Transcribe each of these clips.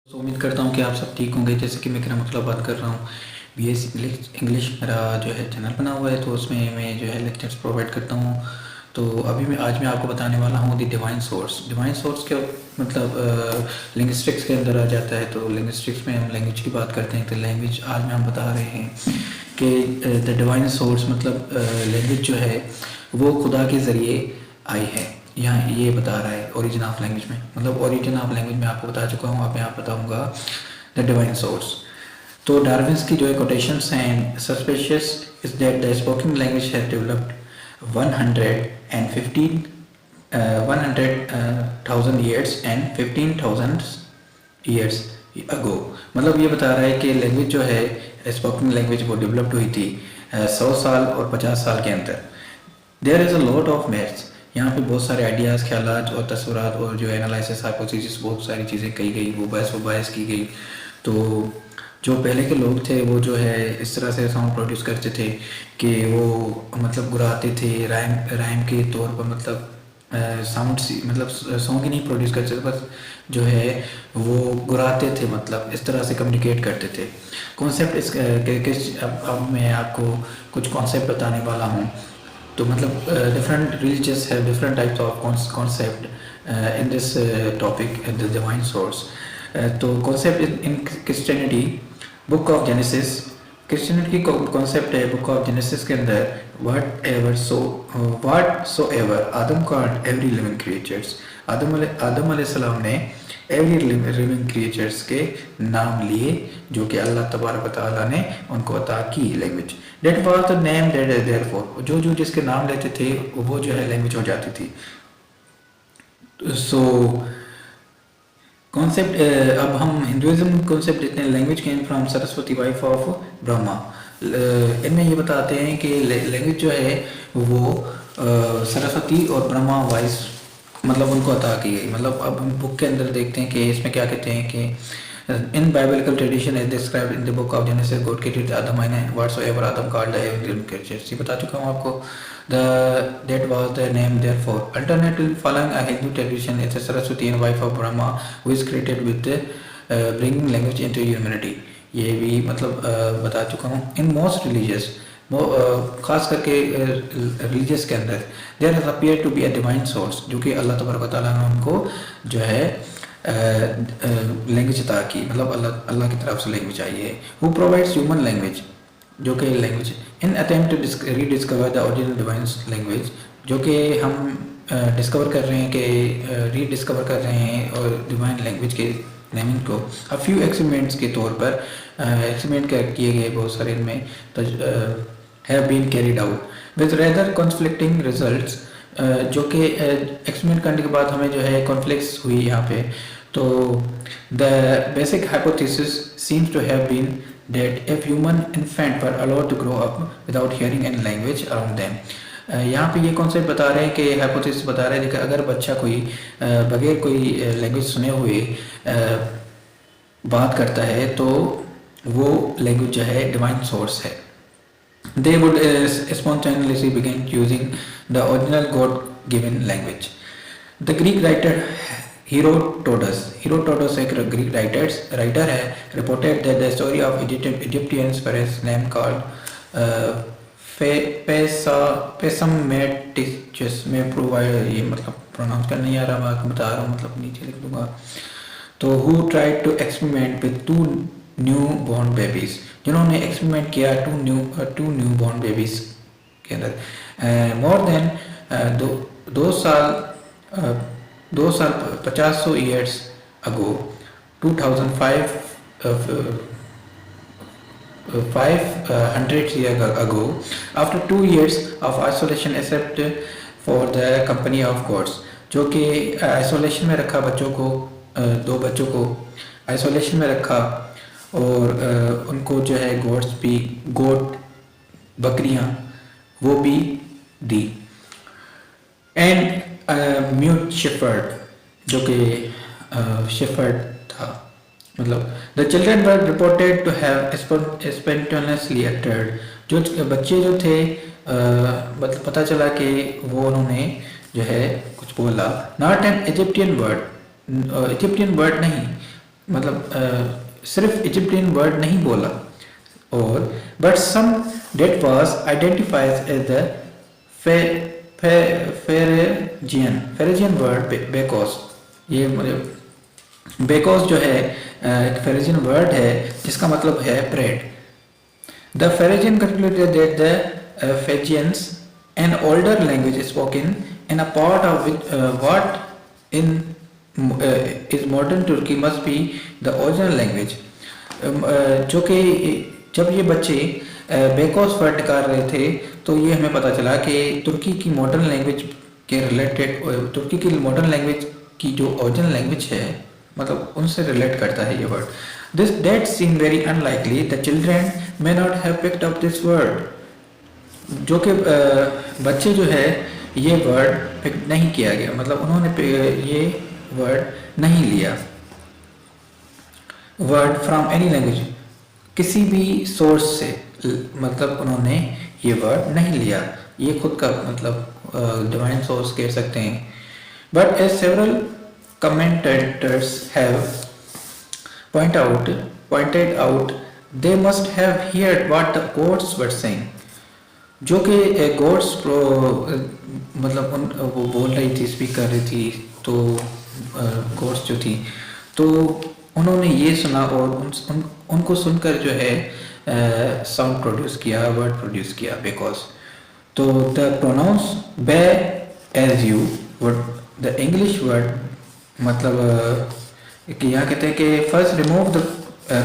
तो उम्मीद करता हूँ कि आप सब ठीक होंगे। जैसे कि मैं किरण मतलब बात कर रहा हूँ। BS इंग्लिश मेरा जो है चैनल बना हुआ है, तो उसमें मैं जो है लेक्चर्स प्रोवाइड करता हूँ। तो आज मैं आपको बताने वाला हूँ the divine source. Divine source के मतलब लिंग्विस्टिक्स के अंदर आ जाता है। तो लिंग्विस्टिक्स में हम लैंग्वेज की बात करते हैं। तो लैंग्वेज आज में हम बता रहे हैं कि द डिवाइन सोर्स मतलब लैंग्वेज जो है वो खुदा के ज़रिए आई है। यहाँ ये बता रहा है ओरिजिन ऑफ लैंग्वेज में, मतलब ओरिजिन ऑफ लैंग्वेज में आपको बता चुका हूँ। अब यहाँ बताऊँगा द डिवाइन सोर्स। तो डार्विन्स की जो है कोटेशंस हैं, suspicious is that the spoken language has developed 100,000 years and 15,000 years ago. मतलब ये बता रहा है कि लैंग्वेज जो है स्पोकन लैंग्वेज वो डेवलप्ड हुई थी 100 साल और 50 साल के अंदर। There is a lot of maths. यहाँ पे बहुत सारे आइडियाज़, ख्यालात और तस्वीरात और जो एनालिसिस हाइपोथेसिस बहुत सारी चीज़ें कही गई, वो बायस की गई। तो जो पहले के लोग थे वो जो है इस तरह से सॉन्ग प्रोड्यूस करते थे कि वो मतलब गुराते थे राइम के तौर पर, मतलब साउंड सी मतलब सॉन्ग ही नहीं प्रोड्यूस करते थे, बस जो है वो गुराते थे, मतलब इस तरह से कम्युनिकेट करते थे। कॉन्सेप्ट अब मैं आपको कुछ कॉन्सेप्ट बताने वाला हूँ। तो मतलब डिफरेंट रिलीजियस है, different types of concept in this topic the divine source. तो concept in Christianity, book of Genesis. Christianity की कॉन्सेप्ट है बुक ऑफ जेनेसिस के अंदर, whatsoever Adam God every living creatures. आदम अलैहिस्सलाम ने every living creatures के नाम लिए जो कि अल्लाह तबारक व तआला ने उनको अता की language. That was the name that therefore, जो जिसके नाम लेते थे वो जो है लैंग्वेज हो जाती थी। सो कॉन्सेप्ट, अब हम हिंदुइज्म कॉन्सेप्ट देखते हैं। Language came from Saraswati wife of Brahma. इनमें ये बताते हैं कि लैंग्वेज जो है वो सरस्वती और ब्रह्मा वाइस मतलब उनको अता की गई। मतलब अब हम बुक के अंदर देखते हैं कि इसमें क्या कहते हैं कि in biblical tradition as described in the book of Genesis God created Adam and whatsoever Adam called the living creatures. ये बता चुका हूँ आपको। That was the name therefore. Alternatively, following a Hindu tradition, it's a Saraswati and wife of Brahma who is created with bringing language into humanity. ये भी मतलब बता चुका हूँ। इन मोस्ट रिलीजियस, खास करके रिलीजियस के अंदर, there has appear to be a divine source, जो कि अल्लाह तबारक व तआला ने उनको जो है लैंग्वेज अता की, मतलब अल्लाह की तरफ से लैंग्वेज आई है। हु प्रोवाइड्स ह्यूमन लैंग्वेज, जो कि language in attempt to rediscover the original divine language, जो कि हम डिस्कवर कर रहे हैं कि रीडिस्कवर कर रहे हैं और डिवाइन लैंग्वेज के नेमिंग को अ फ्यू एक्सपेरिमेंट्स के तौर पर एक्सपेरिमेंट किए गए बहुत सारे इनमें have been carried out with rather conflicting results, जो कि एक्सपेरिमेंट करने के बाद हमें जो है कॉन्फ्लिक्ट्स हुई यहाँ पे। तो the basic hypothesis seems to have been that if human infant were allowed to grow up without hearing any language around them। यहाँ पे ये कॉन्सेप्ट बता रहे हैं कि हाइपोथेसिस बता रहे हैं कि अगर बच्चा कोई बगैर कोई लैंग्वेज सुने हुए बात करता है तो वो लैंग्वेज जो है डिवाइन सोर्स है। They would spontaneously begin using the original God-given language। The Greek writer Herodotus एक ग्रीक राइटर है, reported that the story of Egyptians for his name called Psammetichus में प्रोवाइड, ये मतलब प्रोनाउंस करना नहीं आ रहा, मैं आपको बता रहा हूँ, मतलब नीचे लिख दूंगा। तो who tried to experiment with 2 new born babies, जिन्होंने एक्सपेरिमेंट किया 2 न्यू बॉर्न बेबीज के अंदर। मोर देन 2 साल 500 years ago, 500 years ago, after 2 years of isolation except for the company of gods, जो कि आइसोलेशन में रखा बच्चों को, 2 बच्चों को आइसोलेशन में रखा और उनको जो है गोट बकरियां वो भी दी। एंड म्यूट शेफर्ड, जो कि शेफर्ड था, मतलब the children were reported to have spontaneously uttered, जो बच्चे जो थे मतलब पता चला कि वो उन्होंने जो है कुछ बोला। नॉट एन इजिप्टियन वर्ड नहीं, मतलब सिर्फ इजिप्टियन वर्ड नहीं बोला, और but some date was identifies as the Phrygian word bekos. ये मतलब बेकोस जो है एक फेरेजियन वर्ड है जिसका मतलब है bread. The Phrygian concluded that the Fijians, an older language spoken in a part of which what in is modern Turkey must be the original language। जो कि जब ये बच्चे बेकोस वर्ड निकाल रहे थे तो ये हमें पता चला कि तुर्की की मॉडर्न लैंग्वेज के रिलेटेड, तुर्की की मॉडर्न लैंग्वेज की जो ओरिजिनल लैंग्वेज है मतलब उनसे रिलेट करता है ये word. This that seem very unlikely, the children may not have picked up this word. जो कि बच्चे जो है ये वर्ड पिक नहीं किया गया, मतलब उन्होंने ये वर्ड नहीं लिया, वर्ड फ्रॉम एनी लैंग्वेज, किसी भी सोर्स से, मतलब उन्होंने ये वर्ड नहीं लिया, ये खुद का मतलब डिवाइन सोर्स कह सकते हैं। But as several commentators have pointed out they must have heard what the gods were saying। जो कि गोड्स मतलब वो बोल रही थी, स्पीक कर रही थी, तो गोड्स जो थी तो उन्होंने ये सुना और उनको सुनकर जो है साउंड प्रोड्यूस किया, वर्ड प्रोड्यूस किया बिकॉज। तो the pronounce bay as you word, the English word मतलब कि यहाँ कहते हैं कि first remove the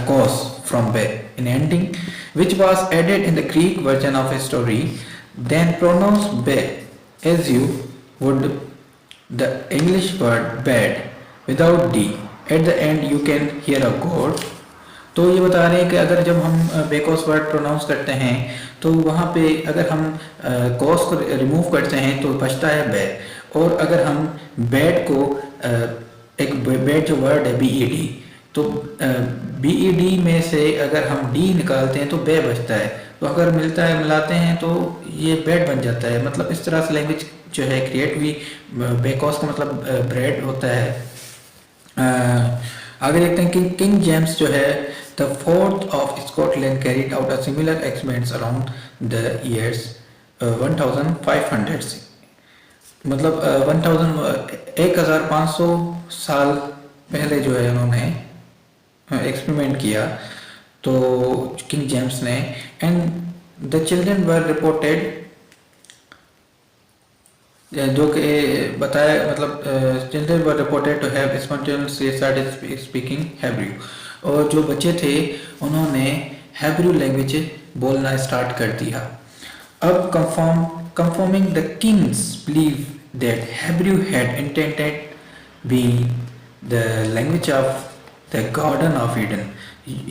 cos from bay in ending which was added in the Greek version of a story, then pronounce bay as you would the English word bad without D, at the end you can hear a god. तो ये बता रहे हैं कि अगर जब हम बेकॉस word pronounce करते हैं तो वहाँ पे अगर हम कॉस को रिमूव करते हैं तो बचता है बे, और अगर हम बैड को एक बैड जो वर्ड है BED, तो BED में से अगर हम डी निकालते हैं तो बे बचता है, तो अगर मिलाते हैं तो ये बैड बन जाता है। मतलब इस तरह से लैंग्वेज जो है क्रिएट हुई। बेकॉस का मतलब ब्रेड होता है। आगे देखते हैं कि किंग जेम्स जो है the fourth of Scotland carried out a similar experiments around the years 1500, मतलब 1500 साल पहले जो है उन्होंने एक्सपेरिमेंट किया तो किंग जेम्स ने। And the children were reported, जो कि बताया मतलब children were reported to have spontaneously started speaking Hebrew, और जो बच्चे थे उन्होंने हेब्रू लैंग्वेज बोलना स्टार्ट कर दिया। अब confirming the king's belief that Hebrew had intended being the language of the Garden of Eden।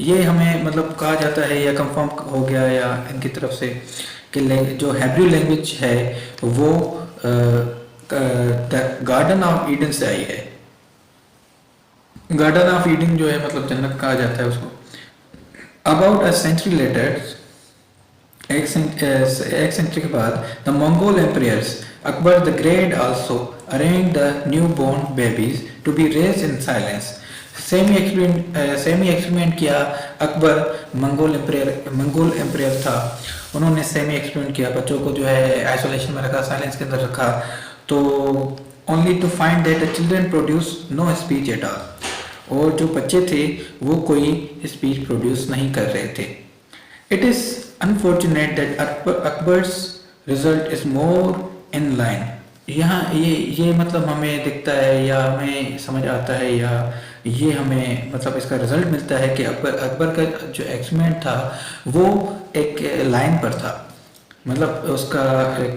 ये हमें मतलब कहा जाता है या कंफर्म हो गया या इनकी तरफ से कि जो हेब्रू लैंग्वेज है वो द गार्डन ऑफ ईडन से आई है। गार्डन ऑफ ईडन जो है मतलब जन्नत कहा जाता है उसको। अबाउट अ सेंचुरी लेटर, एक सेंचुरी के बाद, the Mongol empires Akbar the great also arrange the new born babies to be raised in silence. Same experiment किया अकबर, मंगोल एम्पायर था, उन्होंने सेमी एक्सपेरिमेंट किया, बच्चों को जो है आइसोलेशन में रखा, साइलेंस के अंदर रखा, तो only to find that the children produce no speech at all, और जो बच्चे थे वो कोई स्पीच प्रोड्यूस नहीं कर रहे थे। It is unfortunate that Akbar's result is more in line। यहाँ ये मतलब हमें दिखता है या हमें समझ आता है या ये हमें मतलब इसका रिजल्ट मिलता है कि अकबर का जो एक्सपेरिमेंट था वो एक लाइन पर था, मतलब उसका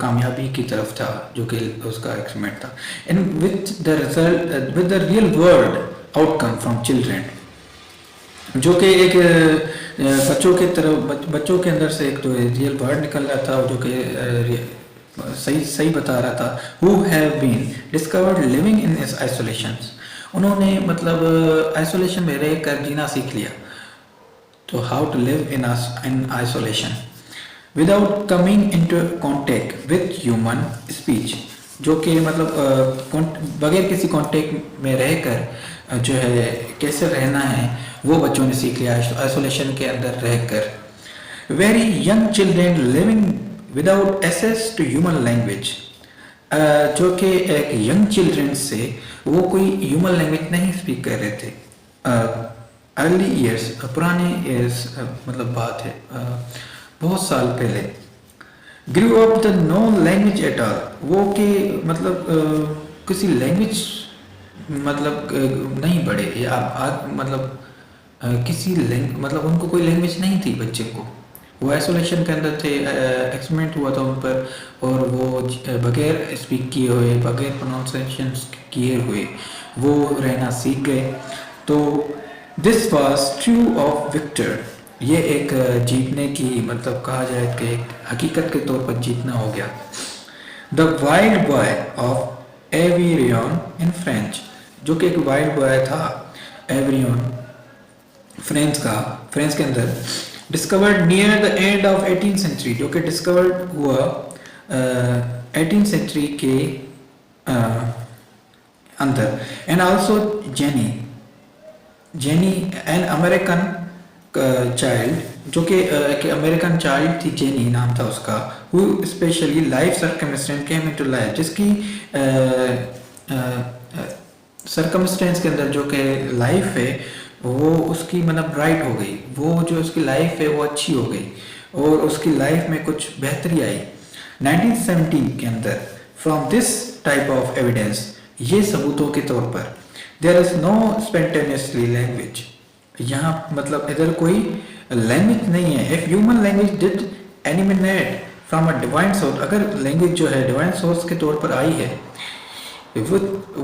कामयाबी की तरफ था जो कि उसका एक्सपेरिमेंट था। In with the real world outcome from children, जो कि एक बच्चों के अंदर से एक तो रियल वर्ड निकल रहा था जो कि सही बता रहा था। Who have been discovered living in isolation, उन्होंने मतलब आइसोलेशन में रह कर जीना सीख लिया। तो how to live in isolation without coming into contact with human speech, जो कि मतलब बगैर किसी कांटेक्ट में रहकर जो है कैसे रहना है वो बच्चों ने सीख लिया आइसोलेशन के अंदर रहकर। Very young children living without access to human language, जो कि एक यंग चिल्ड्रेन से वो कोई ह्यूमन लैंग्वेज नहीं स्पीक कर रहे थे। अर्ली ईयर्स, पुराने ईयर्स मतलब बात है बहुत साल पहले। Grew up the no language at all, वो के मतलब किसी लैंग्वेज मतलब नहीं पढ़े या मतलब किसी मतलब उनको कोई लैंग्वेज नहीं थी बच्चे को। वो आइसोलेशन के अंदर थे, एक्सपेरिमेंट हुआ था उन पर और वो बगैर स्पीक किए हुए, बगैर प्रोनाउंसिएशन किए हुए वो रहना सीख गए। तो this was true of Victor, ये एक जीतने की मतलब कहा जाए कि एक हकीकत के तौर पर जीतना हो गया। The wild boy of Aveyron in French, जो कि एक वाइल्ड बॉय था एवियन फ्रांस के अंदर, discovered near the end of 18th century, जो कि डिस्कवर्ड हुआ 18th सेंचुरी के अंदर। And also Genie an American child, जो कि एक अमेरिकन चाइल्ड थी, जेनी नाम था उसका, who specially life circumstance came into life, जिसकी सर्कमस्टेंस के अंदर जो कि लाइफ है वो उसकी मतलब ब्राइट हो गई, वो जो उसकी लाइफ है वो अच्छी हो गई और उसकी लाइफ में कुछ बेहतरी आई 1917 के अंदर। From this type of evidence, ये सबूतों के तौर पर, there is no spontaneously language, यहाँ मतलब इधर कोई लैंग्वेज नहीं है। If human language did emanate from a divine source, अगर लैंग्वेज जो है डिवाइन सोर्स के तौर पर आई है,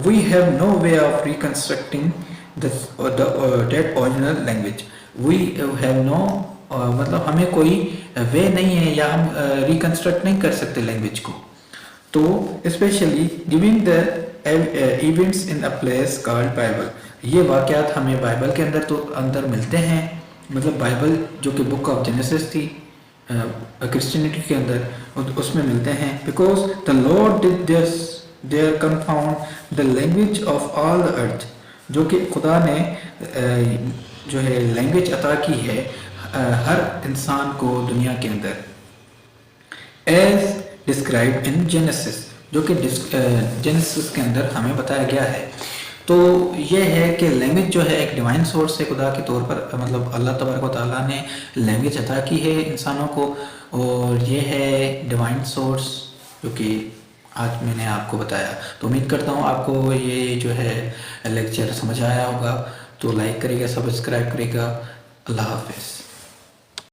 we have no way of reconstructing that original language, we have no मतलब हमें कोई वे नहीं है या हम रिकंस्ट्रक्ट नहीं कर सकते लैंग्वेज को। तो specially giving the events in a place called Bible, ये वाक़यात हमें बाइबल के अंदर तो अंदर मिलते हैं, मतलब बाइबल जो कि बुक ऑफ जेनेसिस थी क्रिश्चियनिटी के अंदर, उसमें मिलते हैं। Because the Lord did this there confound the language of all the earth, जो कि खुदा ने जो है लैंग्वेज अता की है हर इंसान को दुनिया के अंदर। एज डिस्क्राइब इन जेनेसिस, जो कि जेनेसिस के अंदर हमें बताया गया है। तो ये है कि लैंग्वेज जो है एक डिवाइन सोर्स है, खुदा के तौर पर मतलब अल्लाह तबारक व तआला ने लैंग्वेज अता की है इंसानों को, और ये है डिवाइन सोर्स जो कि आज मैंने आपको बताया। तो उम्मीद करता हूँ आपको ये जो है लेक्चर समझ आया होगा। तो लाइक करिएगा, सब्सक्राइब करिएगा। अल्लाह हाफिज़।